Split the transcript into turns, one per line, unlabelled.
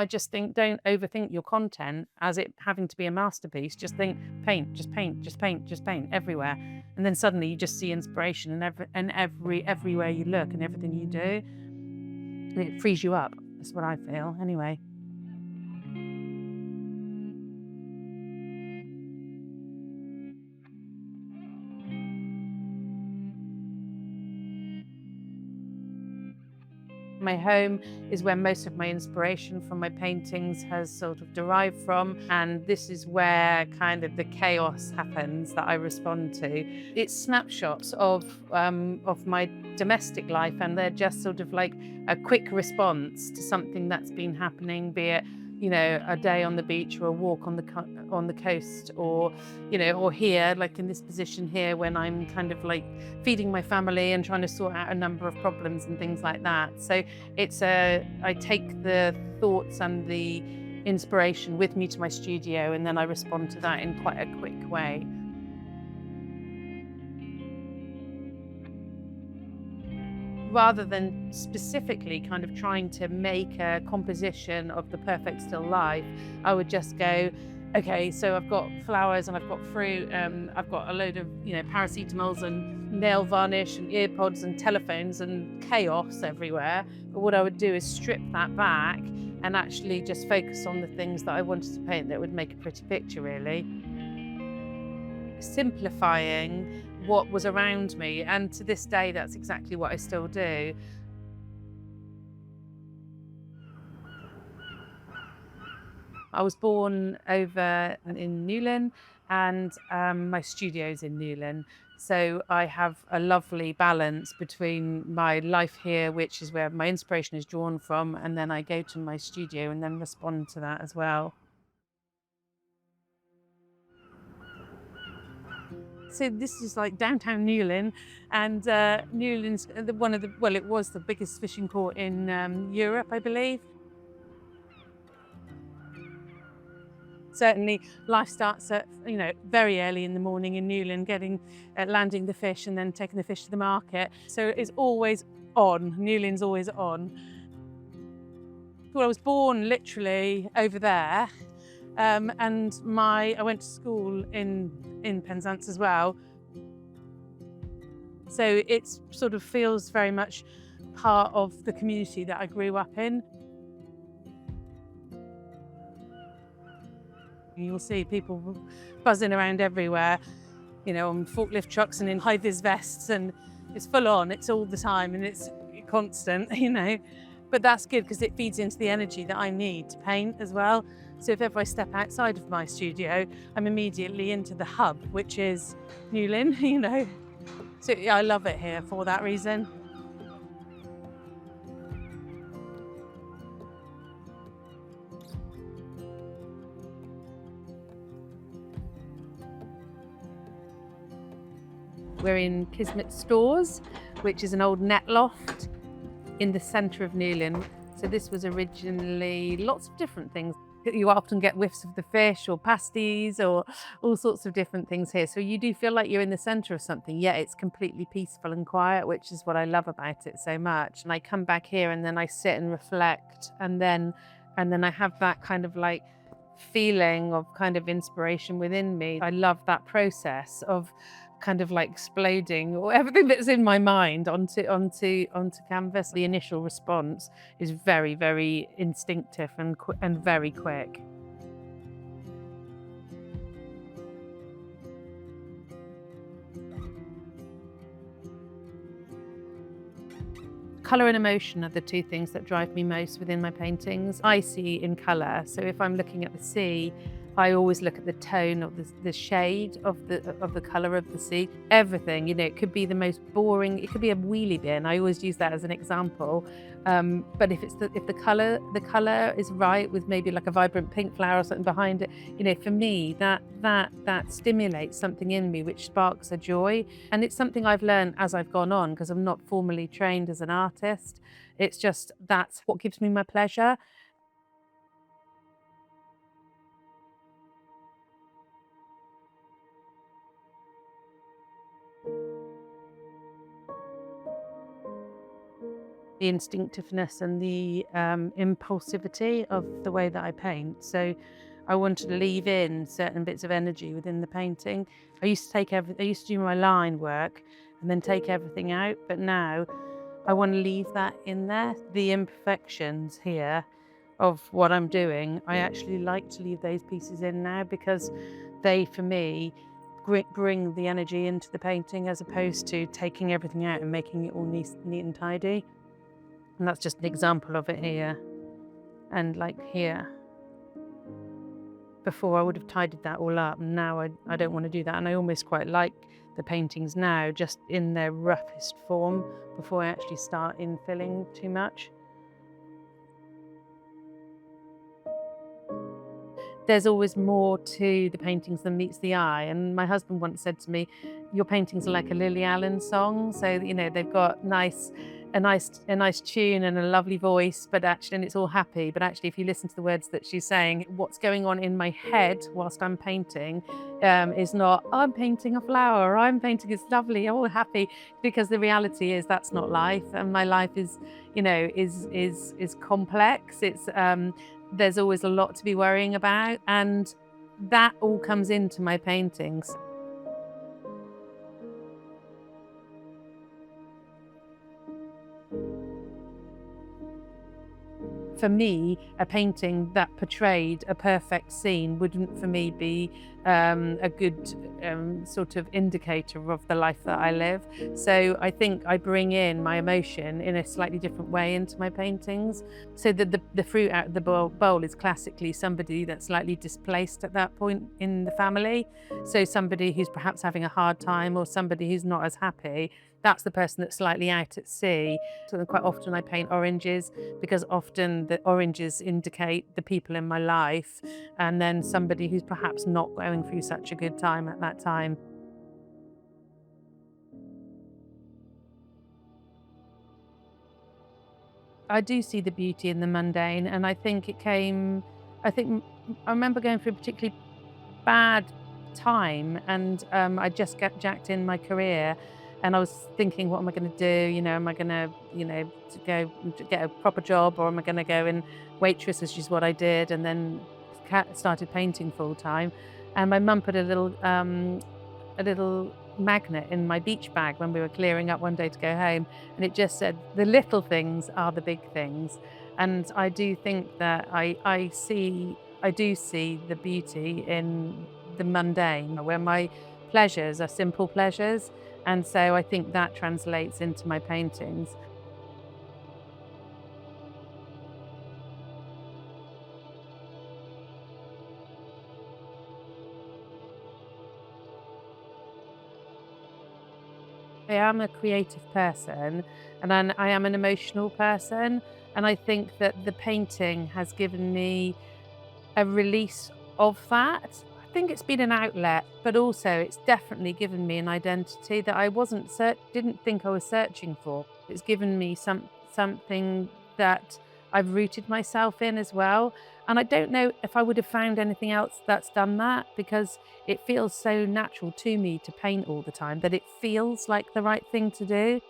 I just think don't overthink your content as it having to be a masterpiece. Just think paint, just paint, just paint, just paint everywhere. And then suddenly you just see inspiration in everywhere you look and everything you do. And it frees you up. That's what I feel anyway. My home is where most of my inspiration from my paintings has sort of derived from, and this is where kind of the chaos happens that I respond to. It's snapshots of my domestic life, and they're just sort of like a quick response to something that's been happening, be it a day on the beach or a walk on the coast, or or here, like in this position here, when I'm kind of like feeding my family and trying to sort out a number of problems and things like that. So I take the thoughts and the inspiration with me to my studio, and then I respond to that in quite a quick way. Rather than specifically kind of trying to make a composition of the perfect still life, I would just go, okay, so I've got flowers and I've got fruit, I've got a load of, paracetamols and nail varnish and ear pods and telephones and chaos everywhere. But what I would do is strip that back and actually just focus on the things that I wanted to paint that would make a pretty picture, really. Simplifying what was around me, and to this day that's exactly what I still do. I was born over in Newlyn, and my studio's in Newlyn. So I have a lovely balance between my life here, which is where my inspiration is drawn from, and then I go to my studio and then respond to that as well. So this is like downtown Newlyn, and Newlyn's it was the biggest fishing port in Europe, I believe. Certainly, life starts at very early in the morning in Newlyn, landing the fish and then taking the fish to the market. So it's always on. Newlyn's always on. Well, I was born literally over there, and I went to school in Penzance as well. So it sort of feels very much part of the community that I grew up in. You'll see people buzzing around everywhere, on forklift trucks and in high-vis vests, and it's full on, it's all the time, and it's constant. But that's good because it feeds into the energy that I need to paint as well. So if ever I step outside of my studio, I'm immediately into the hub, which is Newlyn. So yeah, I love it here for that reason. We're in Kismet Stores, which is an old net loft in the centre of Newlyn. So this was originally lots of different things. You often get whiffs of the fish or pasties or all sorts of different things here. So you do feel like you're in the centre of something, yet it's completely peaceful and quiet, which is what I love about it so much. And I come back here and then I sit and reflect, and then I have that kind of like feeling of kind of inspiration within me. I love that process of kind of like exploding or everything that's in my mind onto canvas. The initial response is very, very instinctive and very quick. Colour and emotion are the two things that drive me most within my paintings. I see in colour, so if I'm looking at the sea, I always look at the tone of the shade of the colour of the sea. Everything, it could be the most boring, it could be a wheelie bin. I always use that as an example. But if the colour is right with maybe like a vibrant pink flower or something behind it, for me that stimulates something in me which sparks a joy. And it's something I've learned as I've gone on, because I'm not formally trained as an artist. It's just that's what gives me my pleasure. the instinctiveness and the impulsivity of the way that I paint. So I wanted to leave in certain bits of energy within the painting. I used to do my line work and then take everything out, but now I want to leave that in there. The imperfections here of what I'm doing, I actually like to leave those pieces in now because they, for me, bring the energy into the painting as opposed to taking everything out and making it all neat and tidy. And that's just an example of it here. And like here, before I would have tidied that all up, and now I don't want to do that. And I almost quite like the paintings now just in their roughest form before I actually start infilling too much. There's always more to the paintings than meets the eye. And my husband once said to me, your paintings are like a Lily Allen song. So, you know, they've got a nice tune and a lovely voice, but actually, and it's all happy. But actually, if you listen to the words that she's saying, what's going on in my head whilst I'm painting is not, oh, I'm painting a flower, or I'm painting this lovely, all happy, because the reality is that's not life. And my life is, you know, is complex. It's there's always a lot to be worrying about, and that all comes into my paintings. For me, a painting that portrayed a perfect scene wouldn't, for me, be a good sort of indicator of the life that I live. So I think I bring in my emotion in a slightly different way into my paintings. So the fruit out of the bowl is classically somebody that's slightly displaced at that point in the family. So somebody who's perhaps having a hard time or somebody who's not as happy. That's the person that's slightly out at sea. So quite often I paint oranges because often the oranges indicate the people in my life and then somebody who's perhaps not going through such a good time at that time. I do see the beauty in the mundane, and I think I remember going through a particularly bad time, and I just got jacked in my career, and I was thinking, what am I going to do? You know, am I going to, to go to get a proper job, or am I going to go and waitress, which is what I did, and then started painting full time. And my mum put a little magnet in my beach bag when we were clearing up one day to go home, and it just said, "The little things are the big things." And I do think that I do see the beauty in the mundane, where my pleasures are simple pleasures. And so I think that translates into my paintings. I am a creative person and I am an emotional person. And I think that the painting has given me a release of that. I think it's been an outlet, but also it's definitely given me an identity that I didn't think I was searching for. It's given me something that I've rooted myself in as well. And I don't know if I would have found anything else that's done that, because it feels so natural to me to paint all the time that it feels like the right thing to do.